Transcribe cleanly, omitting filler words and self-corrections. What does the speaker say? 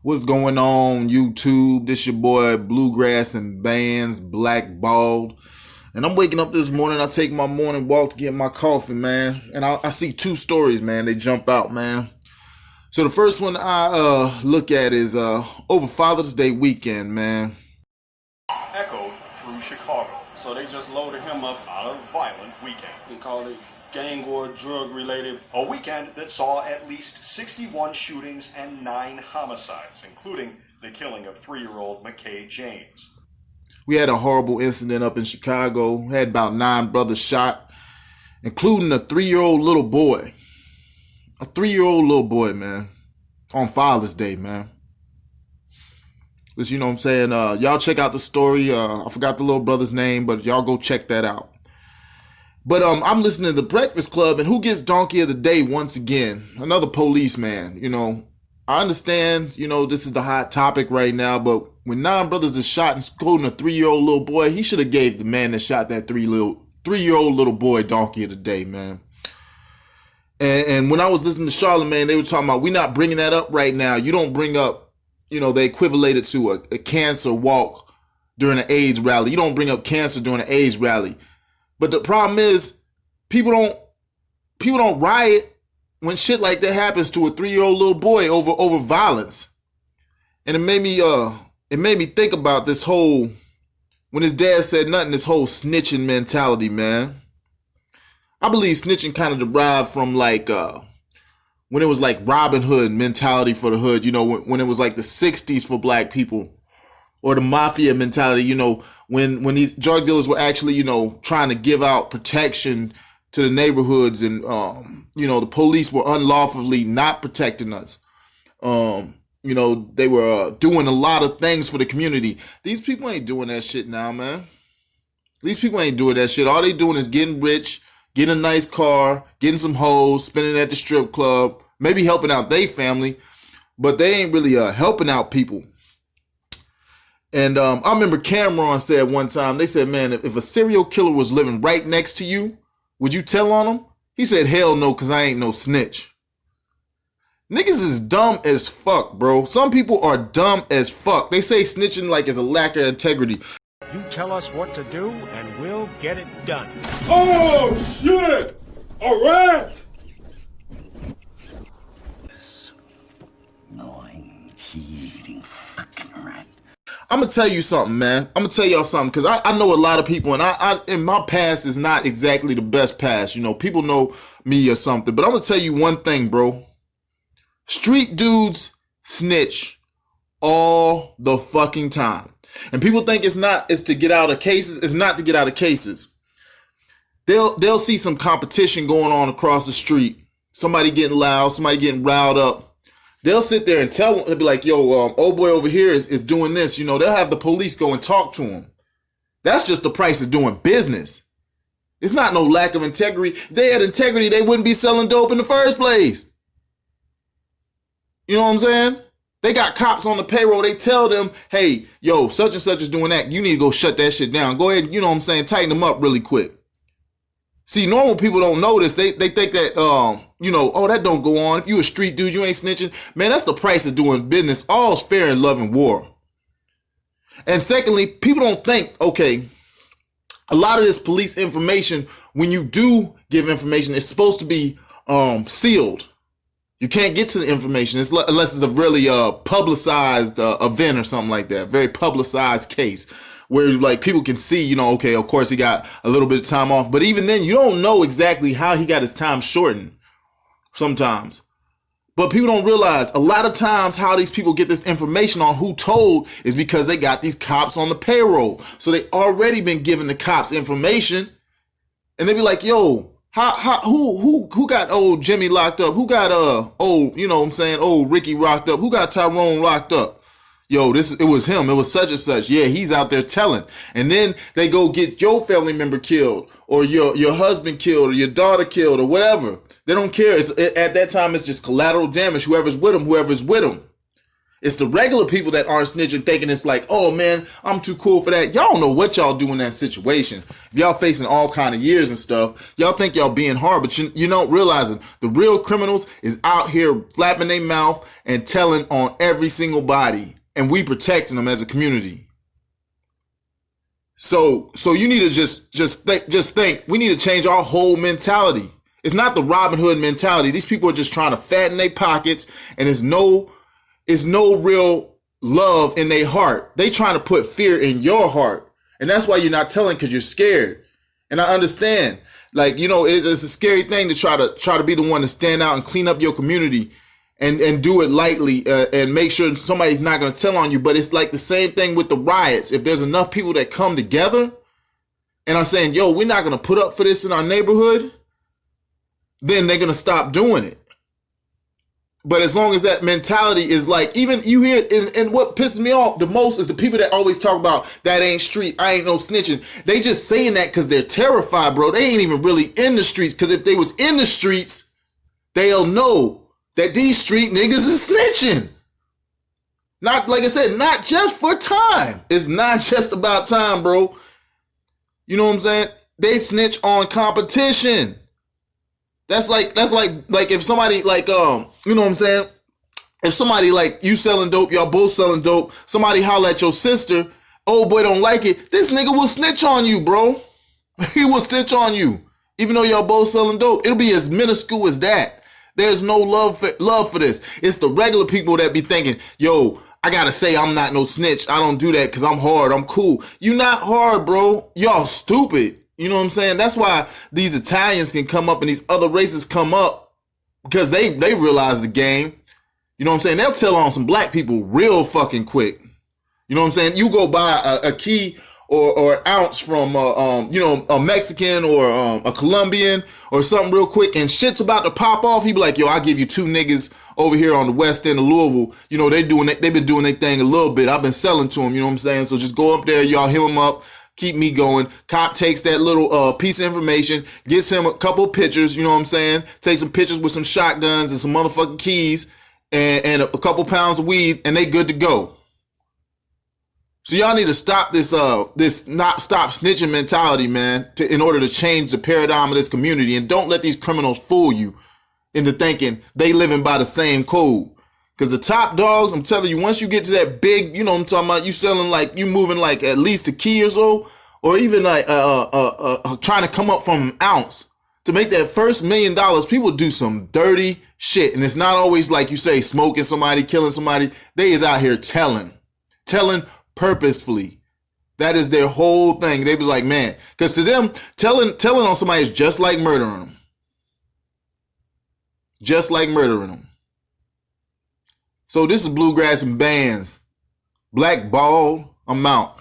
What's going on, YouTube? This your boy Blewgrass and Bands, Blackballed. And I'm waking up this morning. I take my morning walk to get my coffee, man. And I see two stories, man. They jump out, man. So the first one I look at is over Father's Day weekend, man. Echoed through Chicago. So they just loaded him up out of violent weekend. We call it gang or drug related. A weekend that saw at least 61 shootings and 9 homicides, including the killing of 3-year-old McKay James. We had a horrible incident up in Chicago. We had about 9 brothers shot, including a 3-year-old little boy. A 3-year-old little boy, man. On Father's Day, man. Listen, you know what I'm saying? Y'all check out the story. I forgot the little brother's name, but y'all go check that out. But I'm listening to The Breakfast Club, and who gets Donkey of the Day once again? Another policeman. You know, I understand, you know, this is the hot topic right now, but when 9 brothers is shot, including a 3-year-old little boy, he should have gave the man that shot that 3-year-old little boy Donkey of the Day, man. And when I was listening to Charlamagne, they were talking about, we're not bringing that up right now. You don't bring up, you know, they equated to a cancer walk during an AIDS rally. You don't bring up cancer during an AIDS rally. But the problem is, people don't riot when shit like that happens to a 3-year-old little boy over violence. And it made me think about this whole, when his dad said nothing, this whole snitching mentality, man. I believe snitching kind of derived from like when it was like Robin Hood mentality for the hood, you know, when it was like the 60s for black people, or the mafia mentality, you know, when these drug dealers were actually, you know, trying to give out protection to the neighborhoods, and you know, the police were unlawfully not protecting us. You know, they were doing a lot of things for the community. These people ain't doing that shit now, man. These people ain't doing that shit. All they doing is getting rich, getting a nice car, getting some hoes, spending at the strip club, maybe helping out their family, but they ain't really helping out people. And I remember Cameron said one time, they said, man, if a serial killer was living right next to you, would you tell on him? He said, hell no, because I ain't no snitch. Niggas is dumb as fuck, bro. Some people are dumb as fuck. They say snitching like it's a lack of integrity. You tell us what to do, and we'll get it done. Oh, shit! A rat! Annoying, eating fucking rat. I'm gonna tell you something, man. I'm gonna tell y'all something, because I know a lot of people, and I in my past is not exactly the best past. You know, people know me or something, but I'm gonna tell you one thing, bro. Street dudes snitch all the fucking time. And people think it's to get out of cases. It's not to get out of cases. They'll see some competition going on across the street. Somebody getting loud, somebody getting riled up. They'll sit there and tell them, they'll be like, yo, old boy over here is doing this. You know, they'll have the police go and talk to him. That's just the price of doing business. It's not no lack of integrity. If they had integrity, they wouldn't be selling dope in the first place. You know what I'm saying? They got cops on the payroll. They tell them, hey, yo, such and such is doing that. You need to go shut that shit down. Go ahead, you know what I'm saying, tighten them up really quick. See, normal people don't know this. They think that, you know, oh, that don't go on. If you a street dude, you ain't snitching. Man, that's the price of doing business. All's fair in love and war. And secondly, people don't think, okay, a lot of this police information, when you do give information, it's supposed to be sealed. You can't get to the information unless it's a really publicized event or something like that. Very publicized case where like people can see, you know, okay, of course he got a little bit of time off. But even then, you don't know exactly how he got his time shortened sometimes. But people don't realize a lot of times how these people get this information on who told is because they got these cops on the payroll. So they already been giving the cops information, and they be like, yo, who got old Jimmy locked up? Who got old, you know what I'm saying, old Ricky locked up? Who got Tyrone locked up? Yo, it was him. It was such and such. Yeah, he's out there telling. And then they go get your family member killed, or your husband killed, or your daughter killed, or whatever. They don't care. At that time, it's just collateral damage. Whoever's with them. It's the regular people that aren't snitching thinking it's like, oh man, I'm too cool for that. Y'all don't know what y'all do in that situation. If y'all facing all kind of years and stuff, y'all think y'all being hard, but you don't realizing the real criminals is out here flapping their mouth and telling on every single body, and we protecting them as a community. So you need to just think. We need to change our whole mentality. It's not the Robin Hood mentality. These people are just trying to fatten their pockets, and there's no real love in their heart. They trying to put fear in your heart. And that's why you're not telling, because you're scared. And I understand. Like, it's a scary thing to try to be the one to stand out and clean up your community and do it lightly and make sure somebody's not going to tell on you. But it's like the same thing with the riots. If there's enough people that come together and are saying, yo, we're not going to put up for this in our neighborhood, then they're going to stop doing it. But as long as that mentality is like, even you hear it, and what pisses me off the most is the people that always talk about that ain't street, I ain't no snitching. They just saying that because they're terrified, bro. They ain't even really in the streets, because if they was in the streets, they'll know that these street niggas is snitching. Not, like I said, not just for time. It's not just about time, bro. You know what I'm saying? They snitch on competition. That's like if somebody like, you know what I'm saying? If somebody like you selling dope, y'all both selling dope, somebody holler at your sister, old boy don't like it, this nigga will snitch on you, bro. He will snitch on you. Even though y'all both selling dope, it'll be as minuscule as that. There's no love for this. It's the regular people that be thinking, yo, I gotta say I'm not no snitch. I don't do that because I'm hard. I'm cool. You not hard, bro. Y'all stupid. You know what I'm saying? That's why these Italians can come up and these other races come up, because they realize the game. You know what I'm saying? They'll tell on some black people real fucking quick. You know what I'm saying? You go buy a key or an ounce from a Mexican or a Colombian or something real quick, and shit's about to pop off. He be like, yo, I'll give you two niggas over here on the west end of Louisville. You know, they've been doing their thing a little bit. I've been selling to them, you know what I'm saying? So just go up there, y'all hit them up, keep me going. Cop takes that little piece of information, gets him a couple pictures, you know what I'm saying? Takes some pictures with some shotguns and some motherfucking keys and a couple pounds of weed, and they good to go. So y'all need to stop this not stop snitching mentality, man, in order to change the paradigm of this community. And don't let these criminals fool you into thinking they living by the same code. Because the top dogs, I'm telling you, once you get to that big, you know what I'm talking about, you selling like, you moving like at least a key or so, or even like trying to come up from an ounce. To make that first $1 million, people do some dirty shit. And it's not always like you say, smoking somebody, killing somebody. They is out here telling purposefully. That is their whole thing. They was like, man, because to them, telling on somebody is just like murdering them. Just like murdering them. So this is Blewgrass and Bands. Black Ball, I'm out.